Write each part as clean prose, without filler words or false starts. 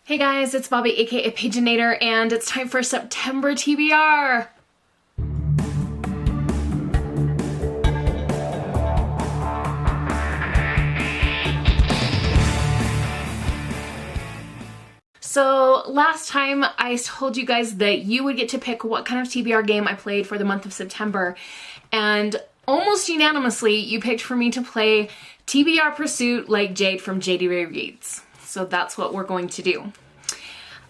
Hey guys, it's Bobi, aka Paginator, and it's time for September TBR! So last time I told you guys that you would get to pick what kind of TBR game I played for the month of September, and almost unanimously you picked for me to play TBR Pursuit like Jade from JD Ray Reads. So that's what we're going to do.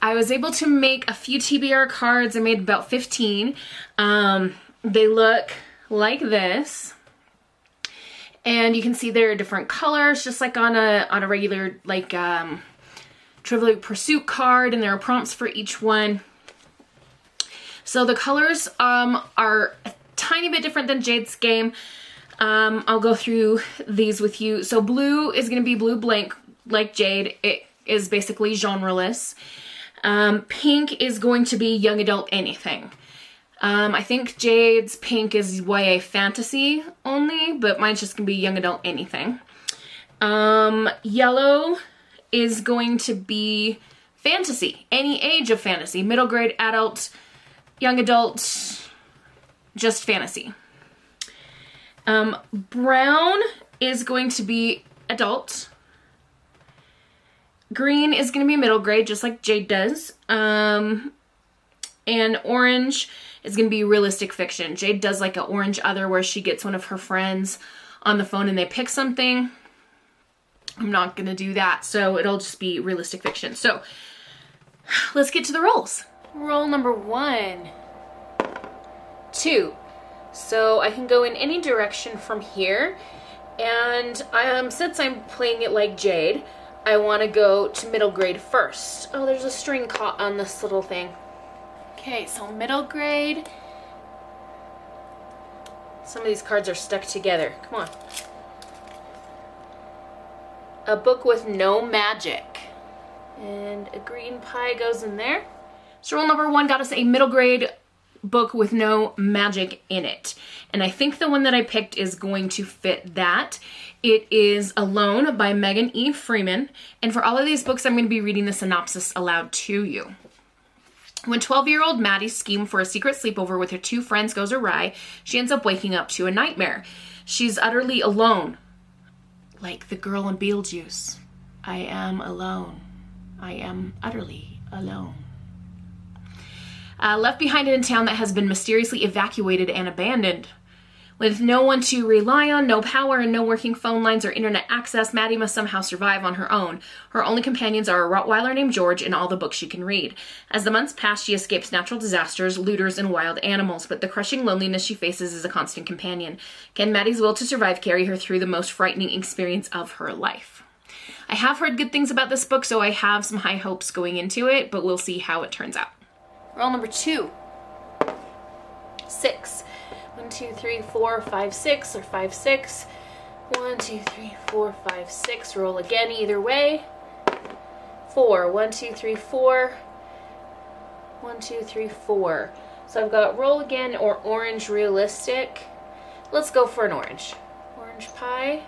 I was able to make a few TBR cards. I made about 15. They look like this. And you can see they're different colors, just like on a regular like Trivial Pursuit card, and there are prompts for each one. So the colors are a tiny bit different than Jade's game. I'll go through these with you. So blue is going to be blue blank like Jade. It is basically genreless. Pink is going to be young adult anything. I think Jade's pink is YA fantasy only, but mine's just gonna be young adult anything. Yellow is going to be fantasy, any age of fantasy, middle grade, adult, young adult, just fantasy. Brown is going to be adult. Green is going to be middle grade, just like Jade does. And orange is going to be realistic fiction. Jade does like an orange other where she gets one of her friends on the phone and they pick something. I'm not going to do that, so it'll just be realistic fiction. So let's get to the rolls. Roll number 1, 2. So I can go in any direction from here. And since I'm playing it like Jade, I want to go to middle grade first. Oh, there's a string caught on this little thing. Okay, so middle grade. Some of these cards are stuck together. Come on. A book with no magic. And a green pie goes in there. So roll number 1 got us a middle grade book with no magic in it. And I think the one that I picked is going to fit that. It is Alone by Megan E. Freeman. And for all of these books, I'm going to be reading the synopsis aloud to you. When 12-year-old Maddie's scheme for a secret sleepover with her 2 friends goes awry, she ends up waking up to a nightmare. She's utterly alone. Like the girl in Beetlejuice. I am alone. I am utterly alone. Left behind in a town that has been mysteriously evacuated and abandoned. With no one to rely on, no power, and no working phone lines or internet access, Maddie must somehow survive on her own. Her only companions are a Rottweiler named George and all the books she can read. As the months pass, she escapes natural disasters, looters, and wild animals, but the crushing loneliness she faces is a constant companion. Can Maddie's will to survive carry her through the most frightening experience of her life? I have heard good things about this book, so I have some high hopes going into it, but we'll see how it turns out. Roll number 2. 6. 1, 2, 3, 4, 5, 6, or 5, 6. 1, 2, 3, 4, 5, 6. Roll again either way. 4. 1, 2, 3, 4. 1, 2, 3, 4. So I've got roll again or orange realistic. Let's go for an orange. Orange pie.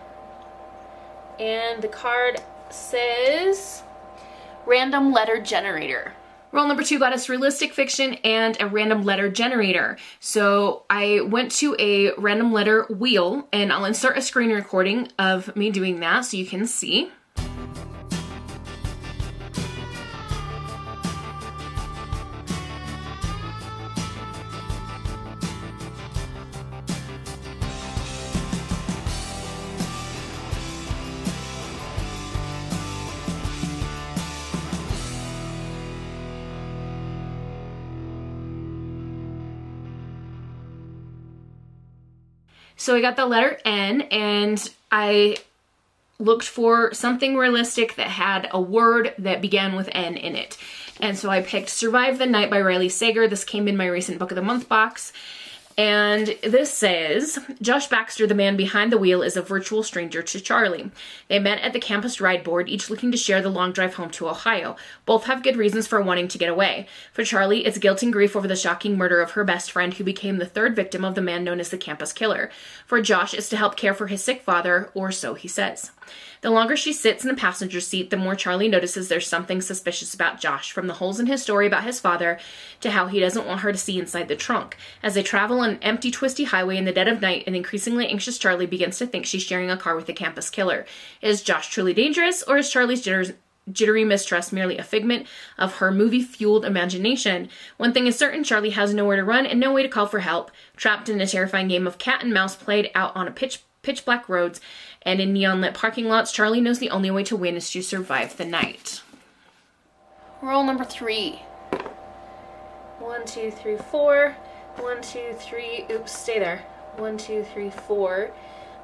And the card says Random Letter Generator. Roll number 2 got us realistic fiction and a random letter generator. So I went to a random letter wheel, and I'll insert a screen recording of me doing that so you can see. So I got the letter N, and I looked for something realistic that had a word that began with N in it. And so I picked Survive the Night by Riley Sager. This came in my recent Book of the Month box. And this says, Josh Baxter, the man behind the wheel, is a virtual stranger to Charlie. They met at the campus ride board, each looking to share the long drive home to Ohio. Both have good reasons for wanting to get away. For Charlie, it's guilt and grief over the shocking murder of her best friend, who became the third victim of the man known as the campus killer. For Josh, it's to help care for his sick father, or so he says. The longer she sits in the passenger seat, the more Charlie notices there's something suspicious about Josh, from the holes in his story about his father to how he doesn't want her to see inside the trunk. As they travel on an empty, twisty highway in the dead of night, an increasingly anxious Charlie begins to think she's sharing a car with the campus killer. Is Josh truly dangerous, or is Charlie's jittery mistrust merely a figment of her movie-fueled imagination? One thing is certain, Charlie has nowhere to run and no way to call for help. Trapped in a terrifying game of cat and mouse played out on a pitch black roads and in neon-lit parking lots, Charlie knows the only way to win is to survive the night. Roll number 3. 1, 2, 3, 4. 1, 2, 3. Oops, stay there. 1, 2, 3, 4.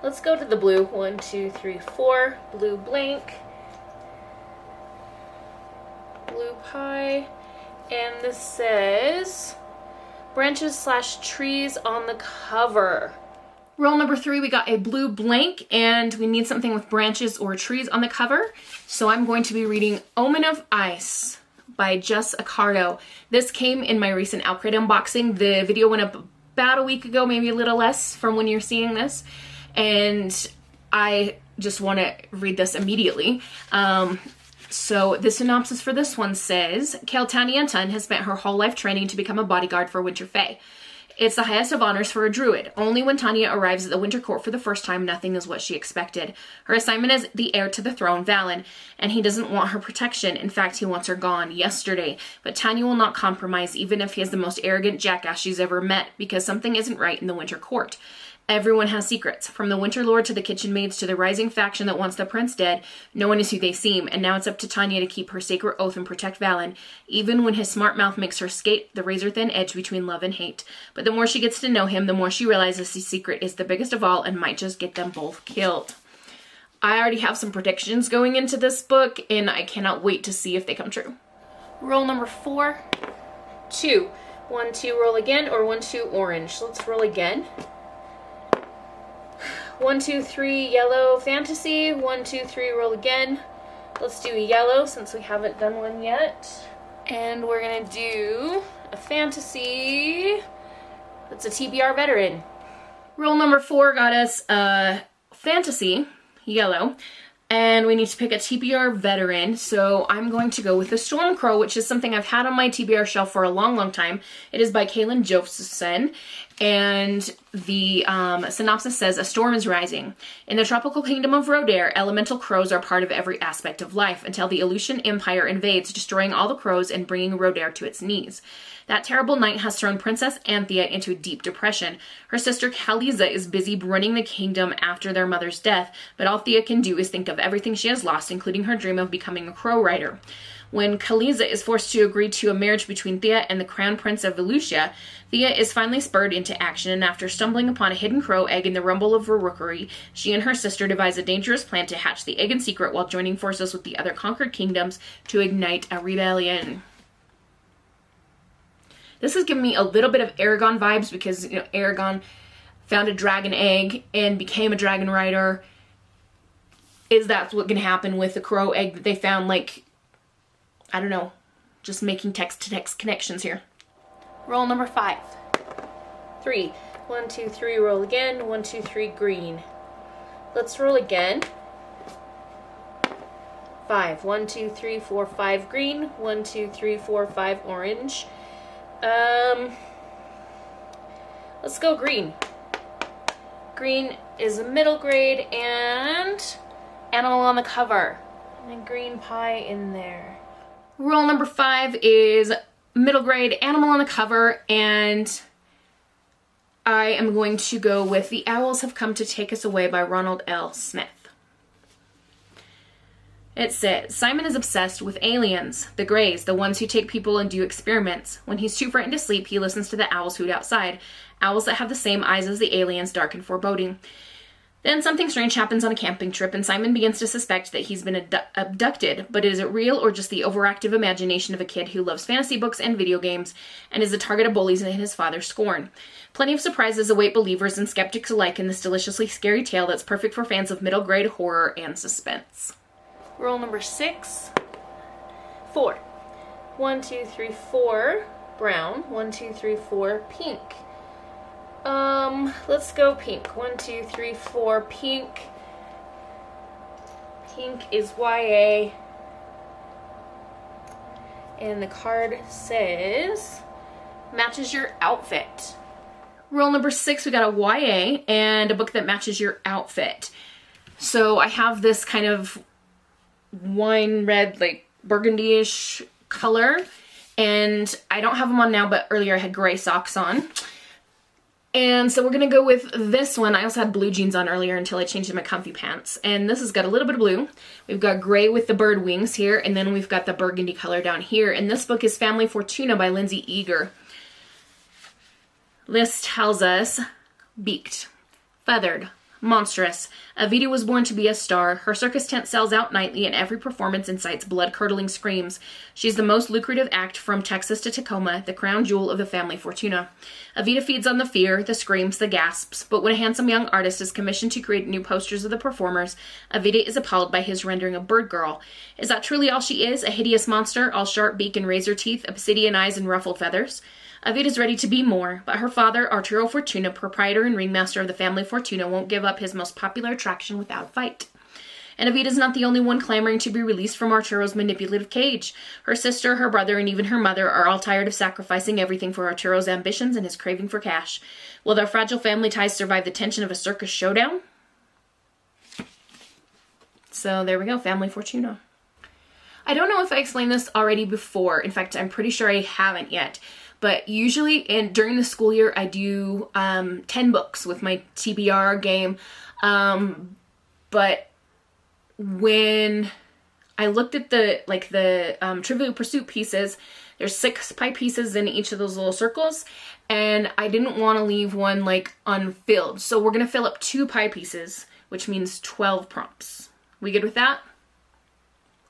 Let's go to the blue. 1, 2, 3, 4. Blue blank. Blue pie. And this says branches/trees on the cover. Roll number 3, we got a blue blank, and we need something with branches or trees on the cover. So I'm going to be reading Omen of Ice by Jess Accardo. This came in my recent Alcrate unboxing. The video went up about a week ago, maybe a little less from when you're seeing this. And I just want to read this immediately. So the synopsis for this one says, Tanya Tun has spent her whole life training to become a bodyguard for Winter Fae. It's the highest of honors for a druid. Only when Tanya arrives at the Winter Court for the first time, nothing is what she expected. Her assignment is the heir to the throne, Valen, and he doesn't want her protection. In fact, he wants her gone yesterday. But Tanya will not compromise, even if he is the most arrogant jackass she's ever met, because something isn't right in the Winter Court. Everyone has secrets, from the Winter Lord to the kitchen maids to the rising faction that wants the prince dead. No one is who they seem, and now it's up to Tanya to keep her sacred oath and protect Valen, even when his smart mouth makes her skate the razor-thin edge between love and hate. But the more she gets to know him, the more she realizes his secret is the biggest of all and might just get them both killed. I already have some predictions going into this book, and I cannot wait to see if they come true. Roll number 4, 2. 1, 2, roll again, or 1, 2, orange. Let's roll again. 1, 2, 3, yellow fantasy. 1, 2, 3, roll again. Let's do a yellow since we haven't done one yet. And we're gonna do a fantasy. That's a TBR veteran. Roll number 4 got us a fantasy, yellow. And we need to pick a TBR veteran, so I'm going to go with the Stormcrow, which is something I've had on my TBR shelf for a long, long time. It is by Kaylin Josephson, and the synopsis says, a storm is rising. In the tropical kingdom of Rodair, elemental crows are part of every aspect of life until the Aleutian Empire invades, destroying all the crows and bringing Rodair to its knees. That terrible night has thrown Princess Anthea into a deep depression. Her sister Khaliza is busy running the kingdom after their mother's death, but all Thea can do is think of everything she has lost, including her dream of becoming a crow rider. When Khaliza is forced to agree to a marriage between Thea and the Crown Prince of Volusia, Thea is finally spurred into action, and after stumbling upon a hidden crow egg in the rumble of a rookery, she and her sister devise a dangerous plan to hatch the egg in secret while joining forces with the other conquered kingdoms to ignite a rebellion. This is giving me a little bit of Aragon vibes because, you know, Aragon found a dragon egg and became a dragon rider. Is that what's going to happen with the crow egg that they found? Like, I don't know. Just making text-to-text connections here. Roll number 5. 3. 1, 2, 3, roll again. 1, 2, 3, green. Let's roll again. 5. 1, 2, 3, 4, 5, green. 1, 2, 3, 4, 5, orange. Let's go green. Green is a middle grade and animal on the cover. And a green pie in there. Roll number 5 is middle grade, animal on the cover, and I am going to go with The Owls Have Come to Take Us Away by Ronald L. Smith. It says, Simon is obsessed with aliens, the Greys, the ones who take people and do experiments. When he's too frightened to sleep, he listens to the owls hoot outside. Owls that have the same eyes as the aliens, dark and foreboding. Then something strange happens on a camping trip, and Simon begins to suspect that he's been abducted, but is it real or just the overactive imagination of a kid who loves fantasy books and video games and is the target of bullies and his father's scorn? Plenty of surprises await believers and skeptics alike in this deliciously scary tale that's perfect for fans of middle-grade horror and suspense. Roll number 6. 4. 1, 2, 3, 4. Brown. 1, 2, 3, 4. Pink. Let's go pink. 1, 2, 3, 4. Pink. Pink is YA. And the card says, matches your outfit. Roll number 6, we got a YA and a book that matches your outfit. So I have this kind of wine red, like burgundy-ish color. And I don't have them on now, but earlier I had gray socks on. And so we're going to go with this one. I also had blue jeans on earlier until I changed to my comfy pants. And this has got a little bit of blue. We've got gray with the bird wings here. And then we've got the burgundy color down here. And this book is Family Fortuna by Lindsay Eager. This tells us, beaked, feathered, monstrous. Evita was born to be a star. Her circus tent sells out nightly, and every performance incites blood-curdling screams. She's the most lucrative act from Texas to Tacoma, the crown jewel of the family Fortuna. Evita feeds on the fear, the screams, the gasps, but when a handsome young artist is commissioned to create new posters of the performers, Evita is appalled by his rendering of Bird Girl. Is that truly all she is? A hideous monster, all sharp beak and razor teeth, obsidian eyes and ruffled feathers? Evita's ready to be more, but her father, Arturo Fortuna, proprietor and ringmaster of the family Fortuna, won't give up his most popular attraction without a fight. And Evita's not the only one clamoring to be released from Arturo's manipulative cage. Her sister, her brother, and even her mother are all tired of sacrificing everything for Arturo's ambitions and his craving for cash. Will their fragile family ties survive the tension of a circus showdown? So there we go, Family Fortuna. I don't know if I explained this already before. In fact, I'm pretty sure I haven't yet. But usually during the school year, I do 10 books with my TBR game. But when I looked at the Trivial Pursuit pieces, there's 6 pie pieces in each of those little circles. And I didn't want to leave one unfilled. So we're going to fill up 2 pie pieces, which means 12 prompts. We good with that?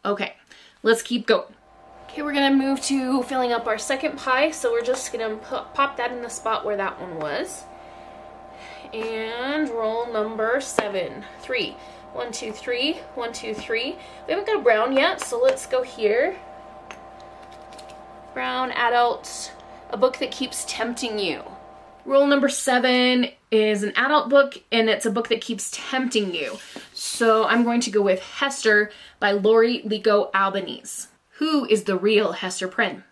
Okay, let's keep going. Okay, we're gonna move to filling up our second pie, so we're just gonna pop that in the spot where that one was. And roll number 7. 3. 1, 2, 3. 1, 2, 3. We haven't got a brown yet, so let's go here. Brown adult, a book that keeps tempting you. Roll number 7 is an adult book, and it's a book that keeps tempting you. So I'm going to go with Hester by Lori Lico Albanese. Who is the real Hester Prynne?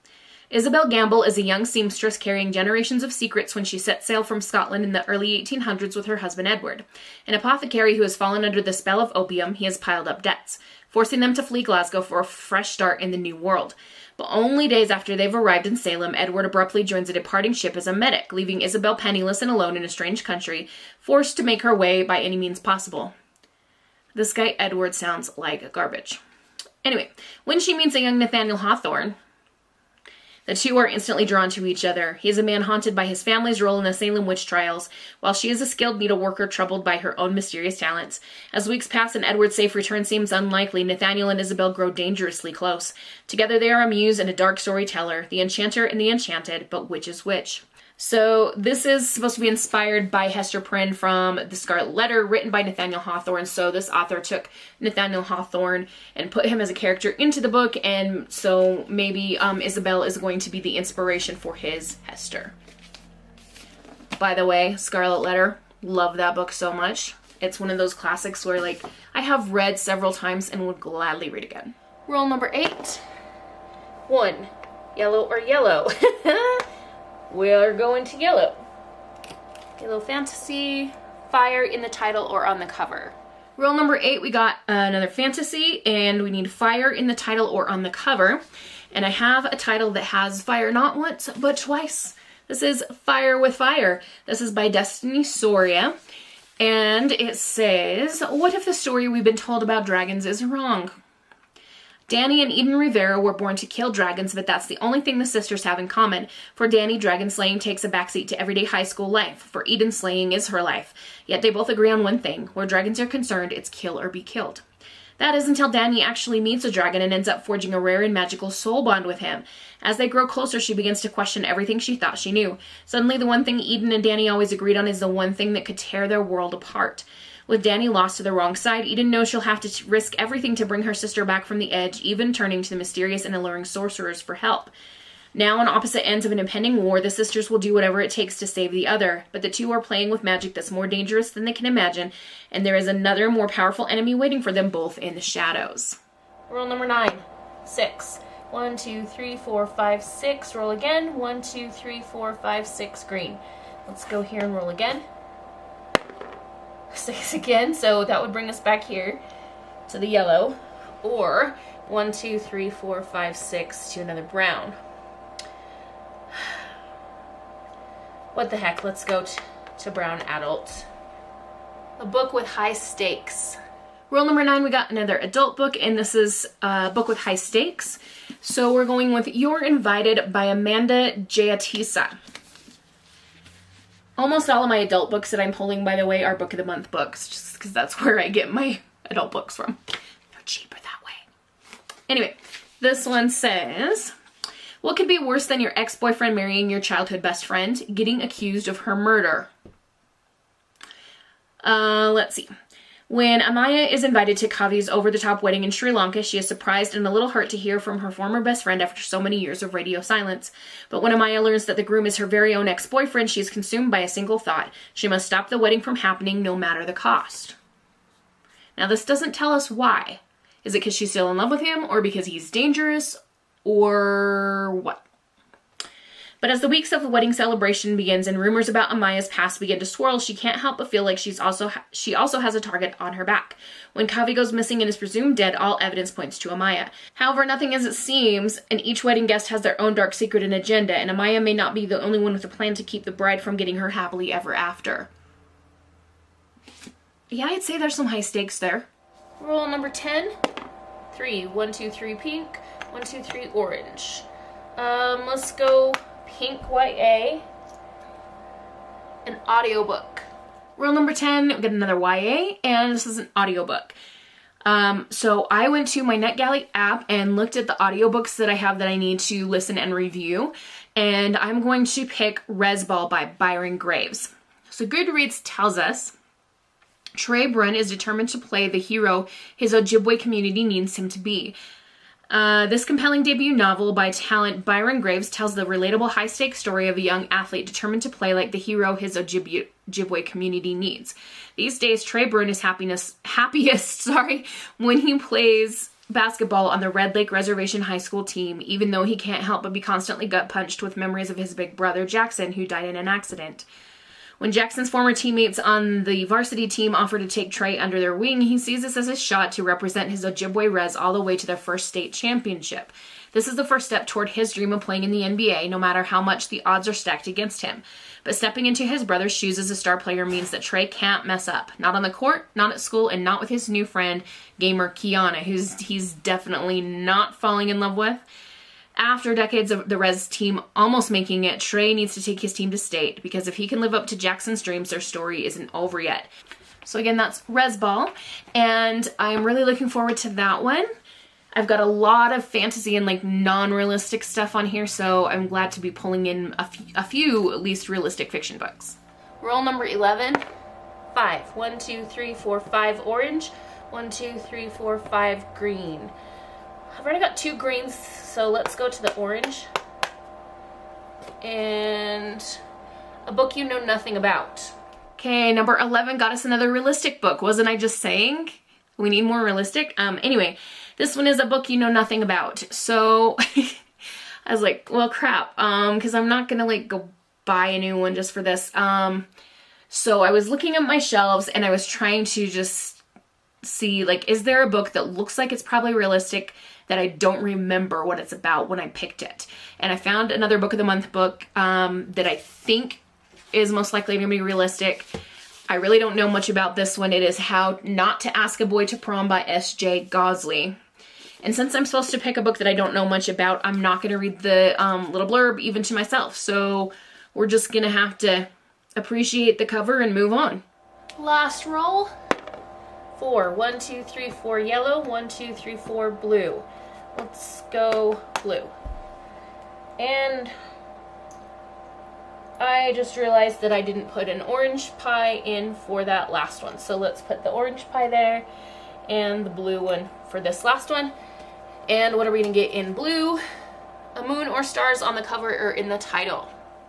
Isabel Gamble is a young seamstress carrying generations of secrets when she set sail from Scotland in the early 1800s with her husband Edward. An apothecary who has fallen under the spell of opium, he has piled up debts, forcing them to flee Glasgow for a fresh start in the New World. But only days after they've arrived in Salem, Edward abruptly joins a departing ship as a medic, leaving Isabel penniless and alone in a strange country, forced to make her way by any means possible. This guy Edward sounds like garbage. Anyway, when she meets a young Nathaniel Hawthorne, the two are instantly drawn to each other. He is a man haunted by his family's role in the Salem witch trials, while she is a skilled needleworker troubled by her own mysterious talents. As weeks pass and Edward's safe return seems unlikely, Nathaniel and Isabel grow dangerously close. Together they are a muse and a dark storyteller, the enchanter and the enchanted, but which is which? So this is supposed to be inspired by Hester Prynne from The Scarlet Letter, written by Nathaniel Hawthorne. So this author took Nathaniel Hawthorne and put him as a character into the book, and so maybe Isabel is going to be the inspiration for his Hester. By the way, Scarlet Letter, love that book so much. It's one of those classics where I have read several times and would gladly read again. Roll number 8. 1. Yellow or yellow? We're going to yellow. Yellow fantasy, fire in the title or on the cover. Roll number 8, we got another fantasy, and we need fire in the title or on the cover. And I have a title that has fire not once, but twice. This is Fire with Fire. This is by Destiny Soria. And it says, what if the story we've been told about dragons is wrong? Danny and Eden Rivera were born to kill dragons, but that's the only thing the sisters have in common. For Danny, dragon slaying takes a backseat to everyday high school life. For Eden, slaying is her life. Yet they both agree on one thing. Where dragons are concerned, it's kill or be killed. That is until Danny actually meets a dragon and ends up forging a rare and magical soul bond with him. As they grow closer, she begins to question everything she thought she knew. Suddenly, the one thing Eden and Danny always agreed on is the one thing that could tear their world apart. With Danny lost to the wrong side, Eden knows she'll have to risk everything to bring her sister back from the edge, even turning to the mysterious and alluring sorcerers for help. Now, on opposite ends of an impending war, the sisters will do whatever it takes to save the other, but the two are playing with magic that's more dangerous than they can imagine, and there is another, more powerful enemy waiting for them both in the shadows. Rule number 9. 6. 1, 2, 3, 4, 5, 6. Roll again. 1, 2, 3, 4, 5, 6. Green. Let's go here and roll again. 6 again, so that would bring us back here to the yellow. Or 1, 2, 3, 4, 5, 6 to another brown. What the heck, let's go to brown adult. A book with high stakes. Rule number 9, we got another adult book, and this is a book with high stakes. So we're going with You're Invited by Amanda Jayatisa. Almost all of my adult books that I'm pulling, by the way, are Book of the Month books, just because that's where I get my adult books from. They're cheaper that way. Anyway, this one says, what could be worse than your ex-boyfriend marrying your childhood best friend? Getting accused of her murder. Let's see. When Amaya is invited to Kavi's over-the-top wedding in Sri Lanka, she is surprised and a little hurt to hear from her former best friend after so many years of radio silence. But when Amaya learns that the groom is her very own ex-boyfriend, she is consumed by a single thought. She must stop the wedding from happening, no matter the cost. Now, this doesn't tell us why. Is it because she's still in love with him, or because he's dangerous, or what? But as the weeks of the wedding celebration begins and rumors about Amaya's past begin to swirl, she can't help but feel like she also has a target on her back. When Kavi goes missing and is presumed dead, all evidence points to Amaya. However, nothing as it seems, and each wedding guest has their own dark secret and agenda, and Amaya may not be the only one with a plan to keep the bride from getting her happily ever after. Yeah, I'd say there's some high stakes there. Rule number 10. 3. 1, 2, 3 pink. 1, 2, 3 orange. Let's go pink YA. An audiobook. Rule number 10, we get another YA, and this is an audiobook. So I went to my NetGalley app and looked at the audiobooks that I have that I need to listen and review, and I'm going to pick Resball by Byron Graves. So Goodreads tells us Trey Brunn is determined to play the hero his Ojibwe community needs him to be. This compelling debut novel by talent Byron Graves tells the relatable high-stakes story of a young athlete determined to play like the hero his Ojibwe community needs. These days, Trey Brunn is happiest when he plays basketball on the Red Lake Reservation High School team, even though he can't help but be constantly gut-punched with memories of his big brother, Jackson, who died in an accident. When Jackson's former teammates on the varsity team offer to take Trey under their wing, he sees this as a shot to represent his Ojibwe Rez all the way to their first state championship. This is the first step toward his dream of playing in the NBA, no matter how much the odds are stacked against him. But stepping into his brother's shoes as a star player means that Trey can't mess up. Not on the court, not at school, and not with his new friend, gamer Kiana, he's definitely not falling in love with. After decades of the Rez team almost making it, Trey needs to take his team to state, because if he can live up to Jackson's dreams, their story isn't over yet. So again, that's Resball, and I'm really looking forward to that one. I've got a lot of fantasy and like non-realistic stuff on here, so I'm glad to be pulling in a few at least realistic fiction books. Rule number 11, 5. 1, 2, 3, 4, 5 orange. 1, 2, 3, 4, 5 green. I've already got 2 greens, so let's go to the orange. And a book you know nothing about. Okay, number 11 got us another realistic book. Wasn't I just saying we need more realistic? Anyway, this one is a book you know nothing about. So I was like, well, crap, because I'm not gonna like go buy a new one just for this. So I was looking at my shelves and I was trying to just see, like, is there a book that looks like it's probably realistic that I don't remember what it's about when I picked it? And I found another Book of the Month book that I think is most likely going to be realistic. I really don't know much about this one. It is How Not to Ask a Boy to Prom by S.J. Gosley. And since I'm supposed to pick a book that I don't know much about, I'm not going to read the little blurb even to myself. So we're just going to have to appreciate the cover and move on. Last roll. 4. 1, 2, 3, 4 yellow. 1, 2, 3, 4 blue. Let's go blue. And I just realized that I didn't put an orange pie in for that last one. So let's put the orange pie there and the blue one for this last one. And what are we going to get in blue? A moon or stars on the cover or in the title.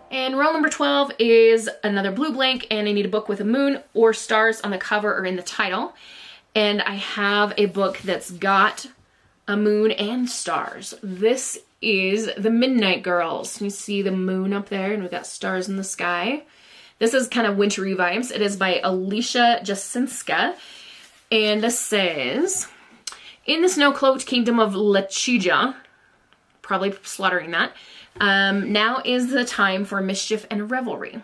And roll number 12 is another blue blank, and I need a book with a moon or stars on the cover or in the title. And I have a book that's got a moon and stars. This is The Midnight Girls. You see the moon up there, and we've got stars in the sky. This is kind of wintry vibes. It is by Alicia Jasinska, and this says, in the snow-cloaked kingdom of Lechija, probably slaughtering that, now is the time for mischief and revelry.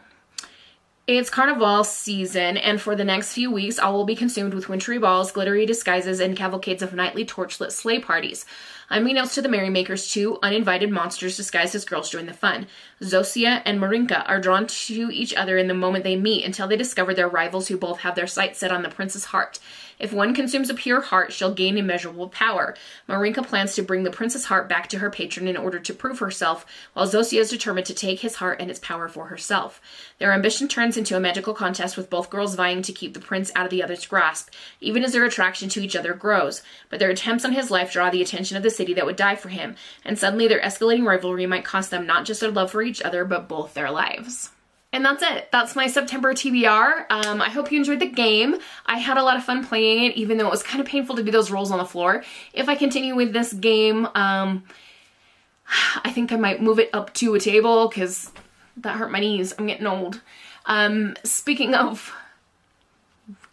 It's carnival season, and for the next few weeks, all will be consumed with wintry balls, glittery disguises, and cavalcades of nightly torchlit sleigh parties. Unbeknownst to the merrymakers, 2 uninvited monsters disguised as girls join the fun. Zosia and Marinka are drawn to each other in the moment they meet until they discover their rivals who both have their sights set on the prince's heart. If one consumes a pure heart, she'll gain immeasurable power. Marinka plans to bring the prince's heart back to her patron in order to prove herself, while Zosia is determined to take his heart and its power for herself. Their ambition turns into a magical contest with both girls vying to keep the prince out of the other's grasp, even as their attraction to each other grows. But their attempts on his life draw the attention of the city that would die for him, and suddenly their escalating rivalry might cost them not just their love for each other, but both their lives. And that's it. That's my September TBR. I hope you enjoyed the game. I had a lot of fun playing it, even though it was kind of painful to do those rolls on the floor. If I continue with this game, I think I might move it up to a table because that hurt my knees. I'm getting old. Speaking of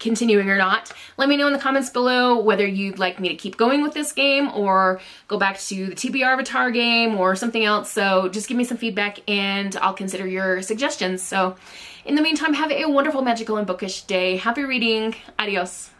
continuing or not, let me know in the comments below whether you'd like me to keep going with this game or go back to the TBR Avatar game or something else. So just give me some feedback and I'll consider your suggestions. So in the meantime, have a wonderful, magical, and bookish day. Happy reading. Adios.